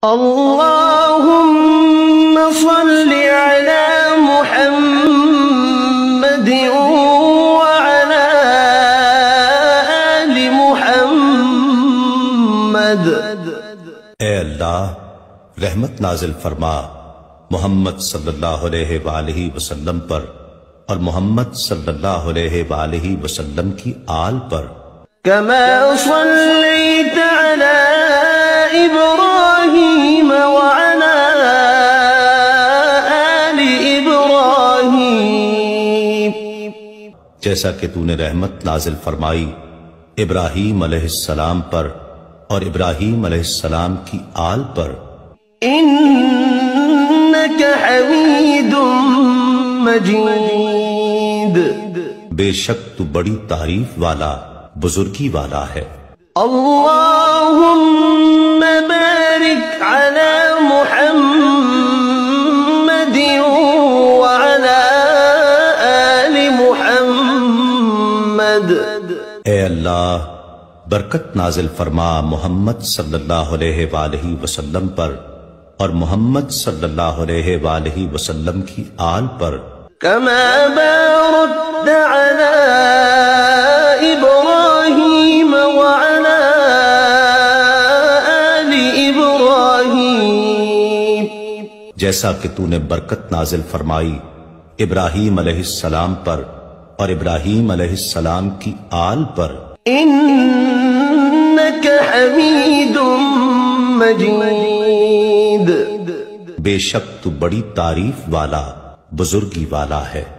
اللهم صل على محمد وعلى آل محمد۔ اے اللہ رحمت نازل فرما محمد صلی اللہ علیہ وآلہ وسلم پر اور محمد صلی اللہ علیہ وآلہ وسلم کی آل پر۔ كما صليت على إبراهيم وعلى آل إبراهيم، جیسا کہ تو نے رحمت نازل فرمائی ابراہیم علیہ السلام پر اور ابراہیم علیہ السلام کی آل پر۔ إنك حميد مجيد، بے شک تو بڑی تعریف والا بزرگی والا ہے۔ اللهم بارك على محمد وعلى آل محمد۔ اے اللہ برکت نازل فرما محمد صلی اللہ علیہ وآلہ وسلم پر اور محمد صلی اللہ علیہ وآلہ وسلم کی آل پر۔ كما باركت على إبراهيم وعلى آل إبراهيم، جیسا کہ تو نے برکت نازل فرمائی ابراہیم علیہ السلام پر اور ابراہیم علیہ السلام کی آل پر۔ إنك حميد مجيد، بے شک تو بڑی تعریف والا بزرگی والا ہے۔